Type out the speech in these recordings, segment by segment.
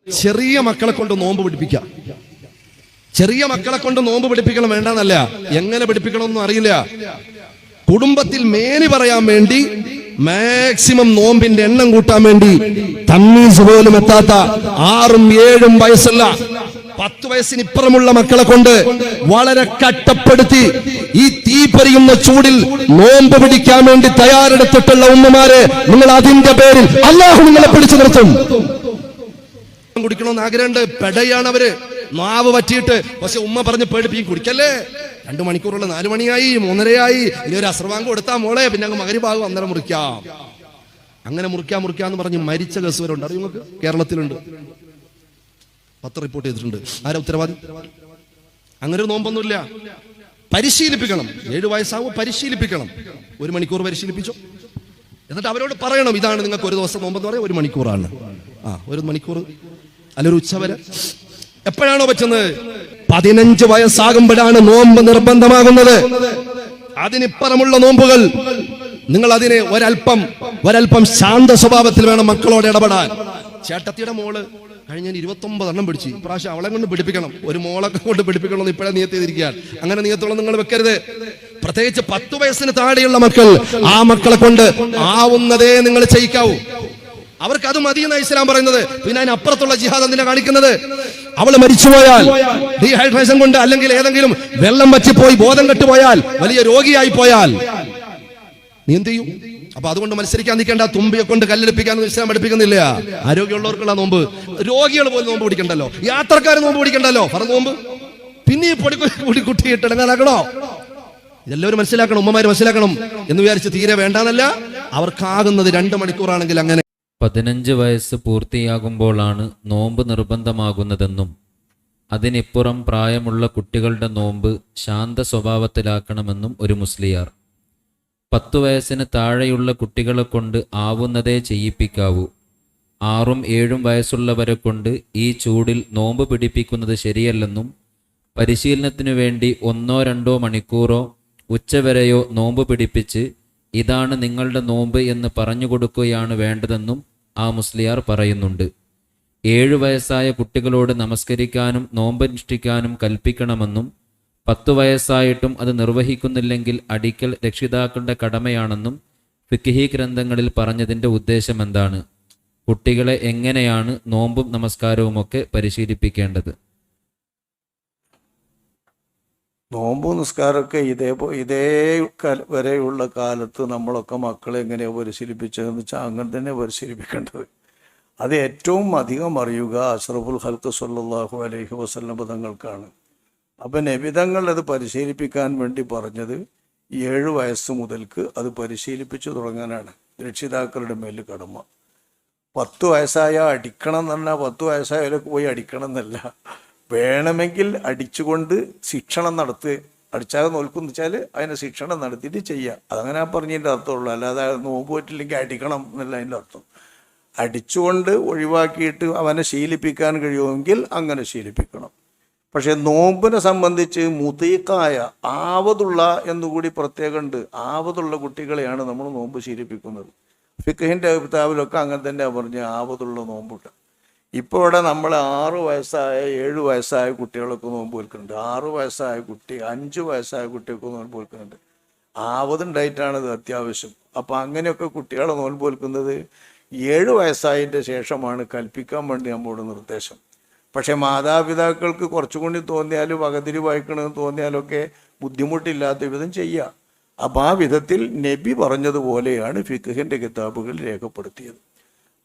ചെറിയ മക്കളെ കൊണ്ട് നോമ്പ് പിടിപ്പിക്കാം. ചെറിയ മക്കളെ കൊണ്ട് നോമ്പ് പിടിപ്പിക്കണം വേണ്ടെന്നല്ല, എങ്ങനെ പിടിപ്പിക്കണമെന്നും അറിയില്ല. കുടുംബത്തിൽ മേനി പറയാൻ വേണ്ടി മാക്സിമം നോമ്പിന്റെ എണ്ണം കൂട്ടാൻ വേണ്ടി തമ്മീസ് പോലും എത്താത്ത 6ഉം 7ഉം വയസ്സുള്ള 10 വയസ്സിനിപ്പുറമുള്ള മക്കളെ കൊണ്ട് വളരെ കട്ടപ്പെടുത്തി ഈ തീപൊരിയുന്ന ചൂടിൽ നോമ്പ് പിടിക്കാൻ വേണ്ടി തയ്യാറെടുത്തിട്ടുള്ള ഉമ്മമാരെ, നിങ്ങൾ അതിന്റെ പേരിൽ അല്ലാഹു നിങ്ങളെ പിടിച്ചു നിർത്തും. കുടിക്കണമെന്ന് ആഗ്രഹമുണ്ട്, പെടയാണ് അവര്, നാവ് പറ്റിയിട്ട്. പക്ഷെ ഉമ്മ പറഞ്ഞ് പേടിപ്പിക്കും, കുടിക്കല്ലേ, 2 മണിക്കൂറുള്ള 4 മണിയായി 3:30 ഇനി ഒരു അസ്രവാങ്ക് കൊടുത്താ മോളെ, പിന്നെ അങ്ങ് മഗ്‌രിബാകും, അന്നേരം മുറിക്കാം. അങ്ങനെ മുറിക്കാന്ന് പറഞ്ഞ് മരിച്ച കേസ് വരെ ഉണ്ട്. അറിയോ നിങ്ങൾക്ക്? കേരളത്തിലുണ്ട്, 10 റിപ്പോർട്ട് ചെയ്തിട്ടുണ്ട്. ആരാ ഉത്തരവാദി? അങ്ങനെ ഒരു നോമ്പൊന്നുമില്ല. പരിശീലിപ്പിക്കണം. 7 വയസ്സാവും, പരിശീലിപ്പിക്കണം. 1 മണിക്കൂർ പരിശീലിപ്പിച്ചോ, എന്നിട്ട് അവരോട് പറയണം, ഇതാണ് നിങ്ങൾക്ക് ഒരു ദിവസം നോമ്പെന്ന് പറയാം, 1 മണിക്കൂറാണ്. 1 മണിക്കൂർ അല്ലൊരു ഉച്ചവരെ. എപ്പോഴാണോ പറ്റുന്നത്? 15 വയസ്സാകുമ്പോഴാണ് നോമ്പ് നിർബന്ധമാകുന്നത്. അതിനിപ്പുറമുള്ള നോമ്പുകൾ നിങ്ങൾ അതിന് ഒരൽപ്പം ശാന്ത സ്വഭാവത്തിൽ വേണം മക്കളോട് ഇടപെടാൻ. ചേട്ടത്തിയുടെ മോള് കഴിഞ്ഞ 29 എണ്ണം പിടിച്ചു. ഇപ്രാവശ്യം അവളെ കൊണ്ട് പിടിപ്പിക്കണം, ഒരു മോളൊക്കെ കൊണ്ട് പിടിപ്പിക്കണമെന്ന് ഇപ്പോഴേ നിയത്ത് ചെയ്തിരിക്കുകയാണ്. അങ്ങനെ നിയത്തോളം നിങ്ങൾ വെക്കരുത്. പ്രത്യേകിച്ച് 10 വയസ്സിന് താഴെയുള്ള മക്കൾ, ആ മക്കളെ കൊണ്ട് ആവുന്നതേ നിങ്ങൾ ചെയ്യിക്കാവൂ. അവർക്ക് അത് മതിയെന്നാണ് ഇസ്ലാം പറയുന്നത്. പിന്നെ അതിനപ്പുറത്തുള്ള ജിഹാദ് എന്തിനാ കാണിക്കുന്നത്? അവള് മരിച്ചുപോയാൽ, ഡീഹൈഡ്രേഷൻ കൊണ്ട്, അല്ലെങ്കിൽ ഏതെങ്കിലും വെള്ളം വറ്റിപ്പോയി ബോധം കെട്ടുപോയാൽ, വലിയ രോഗിയായി പോയാൽ നീ എന്ത് ചെയ്യും? അപ്പൊ അതുകൊണ്ട് മത്സരിക്കാൻ നിൽക്കേണ്ട. തുമ്പിയെ കൊണ്ട് കല്ലെടുപ്പിക്കാൻ ഇസ്ലാം പഠിപ്പിക്കുന്നില്ല. ആരോഗ്യമുള്ളവർക്കുള്ള നോമ്പ്, രോഗികൾ പോലും നോമ്പ് പിടിക്കണ്ടല്ലോ, യാത്രക്കാർ നോമ്പ് പിടിക്കണ്ടല്ലോ, പറഞ്ഞ നോമ്പ്. പിന്നെ ഈ പൊടി കുട്ടിയിട്ട് ഇടങ്ങാനാക്കണോ? ഇതെല്ലാവരും മനസ്സിലാക്കണം, ഉമ്മമാര് മനസ്സിലാക്കണം. എന്ന് വിചാരിച്ച് തീരെ വേണ്ടാന്നല്ല, അവർക്കാകുന്നത് 2 മണിക്കൂറാണെങ്കിൽ അങ്ങനെ. 15 വയസ്സ് പൂർത്തിയാകുമ്പോഴാണ് നോമ്പ് നിർബന്ധമാകുന്നതെന്നും അതിനിപ്പുറം പ്രായമുള്ള കുട്ടികളുടെ നോമ്പ് ശാന്ത സ്വഭാവത്തിലാക്കണമെന്നും ഒരു മുസ്ലിയാർ. 10 വയസ്സിന് താഴെയുള്ള കുട്ടികളെ കൊണ്ട് ആവുന്നതേ ചെയ്യിപ്പിക്കാവൂ. 6ഉം 7ഉം വയസ്സുള്ളവരെ കൊണ്ട് ഈ ചൂടിൽ നോമ്പ് പിടിപ്പിക്കുന്നത് ശരിയല്ലെന്നും പരിശീലനത്തിനു വേണ്ടി 1-2 മണിക്കൂറോ ഉച്ചവരെയോ നോമ്പ് പിടിപ്പിച്ച് ഇതാണ് നിങ്ങളുടെ നോമ്പ് എന്ന് പറഞ്ഞു കൊടുക്കുകയാണ് വേണ്ടതെന്നും ആ മുസ്ലിയാർ പറയുന്നുണ്ട്. 7 വയസ്സായ കുട്ടികളോട് നമസ്കരിക്കാനും നോമ്പനുഷ്ഠിക്കാനും കൽപ്പിക്കണമെന്നും 10 വയസ്സായിട്ടും അത് നിർവഹിക്കുന്നില്ലെങ്കിൽ അടിക്കൽ രക്ഷിതാക്കളുടെ കടമയാണെന്നും ഫിഖ്ഹി ഗ്രന്ഥങ്ങളിൽ പറഞ്ഞതിൻ്റെ ഉദ്ദേശം എന്താണ്? കുട്ടികളെ എങ്ങനെയാണ് നോമ്പും നമസ്കാരവുമൊക്കെ പരിശീലിപ്പിക്കേണ്ടത്? നോമ്പ് നിസ്കാരമൊക്കെ ഇതേ വരെയുള്ള കാലത്ത് നമ്മളൊക്കെ മക്കളെ എങ്ങനെയാണ് പരിശീലിപ്പിച്ചതെന്ന് വെച്ചാൽ അങ്ങനെ തന്നെ പരിശീലിപ്പിക്കേണ്ടത്. അത് ഏറ്റവും അധികം അറിയുക അഷ്റഫുൽ ഖൽഖ് സ്വല്ലല്ലാഹു അലൈഹി വസല്ലം തങ്ങൾക്കാണ്. അപ്പം നബി തങ്ങൾ അത് പരിശീലിപ്പിക്കാൻ വേണ്ടി പറഞ്ഞത് 7 വയസ്സ് മുതൽക്ക് അത് പരിശീലിപ്പിച്ചു തുടങ്ങാനാണ് രക്ഷിതാക്കളുടെ മേൽ കടമ. 10 വയസ്സായ അടിക്കണം എന്ന് പറഞ്ഞാൽ 10 വയസ്സായാലൊക്കെ പോയി അടിക്കണം എന്നല്ല, വേണമെങ്കിൽ അടിച്ചുകൊണ്ട് ശിക്ഷണം നടത്തുക. അടിച്ചാൽ നോൽക്കുമെന്ന് വെച്ചാൽ അതിനെ ശിക്ഷണം നടത്തിയിട്ട് ചെയ്യുക. അതങ്ങനെ പറഞ്ഞതിൻ്റെ അർത്ഥമുള്ളൂ, അല്ലാതെ നോമ്പ് പറ്റില്ലെങ്കിൽ അടിക്കണം എന്നല്ല അതിൻ്റെ അർത്ഥം. അടിച്ചുകൊണ്ട് ഒഴിവാക്കിയിട്ട് അവനെ ശീലിപ്പിക്കാൻ കഴിയുമെങ്കിൽ അങ്ങനെ ശീലിപ്പിക്കണം. പക്ഷേ നോമ്പിനെ സംബന്ധിച്ച് മുതീക്കായ ആവതുള്ള എന്നുകൂടി പ്രത്യേകമുണ്ട്. ആവതുള്ള കുട്ടികളെയാണ് നമ്മൾ നോമ്പ് ശീലിപ്പിക്കുന്നത്. ഫിഖ്ഹിൻ്റെ കിതാബിലൊക്കെ അങ്ങനെ തന്നെ പറഞ്ഞ് ആവതുള്ള നോമ്പുണ്ട്. ഇപ്പോൾ ഇവിടെ നമ്മൾ 6 വയസ്സായ 7 വയസ്സായ കുട്ടികളൊക്കെ നോമ്പ് വെക്കുന്നുണ്ട്. 6 വയസ്സായ കുട്ടി 5 വയസ്സായ കുട്ടിയൊക്കെ നോമ്പ് വെക്കുന്നുണ്ട്. ആവതുണ്ടായിട്ടാണ് ഇത് അത്യാവശ്യം. അപ്പം അങ്ങനെയൊക്കെ കുട്ടികളെ നോമ്പ് വെക്കുന്നത് 7 വയസ്സായതിൻ്റെ ശേഷമാണ് കൽപ്പിക്കാൻ വേണ്ടി നമ്മളുടെ നിർദ്ദേശം. പക്ഷേ മാതാപിതാക്കൾക്ക് കുറച്ചുകൂടി തോന്നിയാലും വകതിരി വായിക്കണമെന്ന് തോന്നിയാലൊക്കെ ബുദ്ധിമുട്ടില്ലാത്ത വിധം ചെയ്യുക. അപ്പം ആ വിധത്തിൽ നബി പറഞ്ഞതുപോലെയാണ് ഫിഖ്ഹിൻ്റെ കിതാബുകൾ രേഖപ്പെടുത്തിയത്.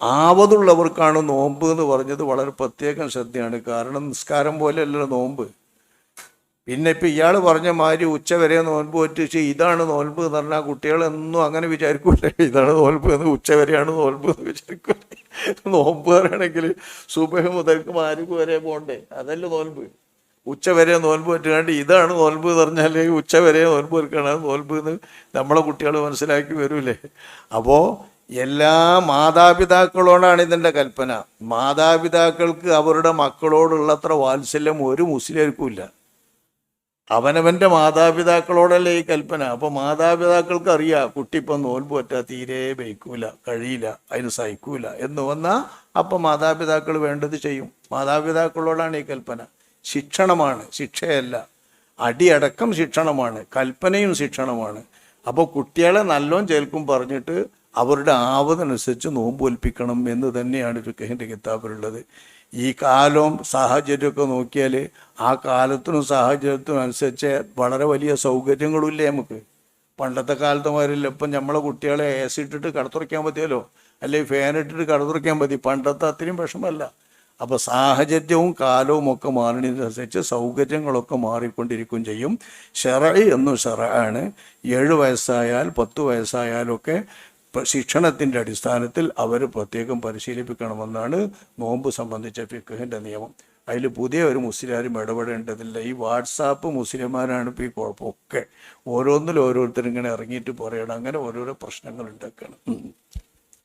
ആവതുള്ളവർക്കാണ് നോമ്പ് എന്ന് പറഞ്ഞത് വളരെ പ്രത്യേകം ശ്രദ്ധയാണ്. കാരണം നിസ്കാരം പോലെയല്ലല്ലോ നോമ്പ്. പിന്നെ ഇപ്പം ഇയാൾ പറഞ്ഞ മാതിരി ഉച്ചവരെ നോൻപ് പറ്റിച്ച് ഇതാണ് നോൻപ് എന്ന് പറഞ്ഞാൽ കുട്ടികളൊന്നും അങ്ങനെ വിചാരിക്കൂലേ, ഇതാണ് നോൻപ് എന്ന്, ഉച്ചവരെയാണ് നോൻപ് എന്ന് വിചാരിക്കൂലേ. നോമ്പ് പറയണമെങ്കിൽ സുബഹ് മുതൽക്ക് മാരിക്ക് വരെ പോകണ്ടേ, അതല്ല നോൻപ്. ഉച്ചവരെ നോൻപ് പറ്റുകാണ്ട് ഇതാണ് നോൻപ് എന്ന് പറഞ്ഞാൽ ഉച്ചവരെ നോൻപ് വെക്കണം നോൻപ് എന്ന് നമ്മളെ കുട്ടികൾ മനസ്സിലാക്കി വരൂലേ. അപ്പോൾ എല്ലാ മാതാപിതാക്കളോടാണ് ഇതിൻ്റെ കൽപ്പന. മാതാപിതാക്കൾക്ക് അവരുടെ മക്കളോടുള്ളത്ര വാത്സല്യം ഒരു മുസ്ലിംക്കും ഇല്ല. അവനവൻ്റെ മാതാപിതാക്കളോടല്ലേ ഈ കൽപ്പന. അപ്പോൾ മാതാപിതാക്കൾക്ക് അറിയാം കുട്ടി ഇപ്പം നോൽമ്പ് പറ്റാ, തീരെ ബഹിക്കൂല, കഴിയില്ല, അതിന് സഹിക്കൂല എന്ന് വന്നാൽ അപ്പം മാതാപിതാക്കൾ വേണ്ടത് ചെയ്യും. മാതാപിതാക്കളോടാണ് ഈ കൽപ്പന. ശിക്ഷണമാണ്, ശിക്ഷയല്ല. അടിയടക്കം ശിക്ഷണമാണ്, കൽപ്പനയും ശിക്ഷണമാണ്. അപ്പോൾ കുട്ടികളെ നല്ലോണം ചേൽക്കും പറഞ്ഞിട്ട് അവരുടെ ആവതനുസരിച്ച് നോമ്പ് ഒൽപ്പിക്കണം എന്ന് തന്നെയാണ് ഫിഖഹിൻ്റെ കിതാബിലുള്ളത്. ഈ കാലവും സാഹചര്യമൊക്കെ നോക്കിയാൽ ആ കാലത്തിനും സാഹചര്യത്തിനും അനുസരിച്ച് വളരെ വലിയ സൗകര്യങ്ങളുമില്ലേ നമുക്ക്. പണ്ടത്തെ കാലത്ത് മാതിരില്ല. ഇപ്പം നമ്മളെ കുട്ടികളെ AC ഇട്ടിട്ട് കടത്തുറയ്ക്കാൻ മതിയല്ലോ, അല്ലെങ്കിൽ ഫാൻ ഇട്ടിട്ട് കടത്തുറയ്ക്കാൻ മതി. പണ്ടത്തെ അത്രയും വിഷമല്ല. അപ്പോൾ സാഹചര്യവും കാലവും ഒക്കെ മാറുന്നതിനനുസരിച്ച് സൗകര്യങ്ങളൊക്കെ മാറിക്കൊണ്ടിരിക്കുകയും ചെയ്യും. ശറഈ എന്നും ശറആണ്. 7 വയസ്സായാൽ 10 വയസ്സായാലൊക്കെ ശിക്ഷണത്തിൻ്റെ അടിസ്ഥാനത്തിൽ അവർ പ്രത്യേകം പരിശീലിപ്പിക്കണമെന്നാണ് നോമ്പ് സംബന്ധിച്ച ഫിഖഹിൻ്റെ നിയമം. അതിൽ പുതിയ ഒരു മുസ്ലിയാരും ഇടപെടേണ്ടതില്ല. ഈ വാട്സാപ്പ് മുസ്ലിംമാരാണ് ഇപ്പോൾ ഈ കുഴപ്പമൊക്കെ. ഓരോന്നിലും ഓരോരുത്തരും ഇങ്ങനെ ഇറങ്ങിയിട്ട് പറയണം, അങ്ങനെ ഓരോരോ പ്രശ്നങ്ങൾ ഉണ്ടാക്കണം.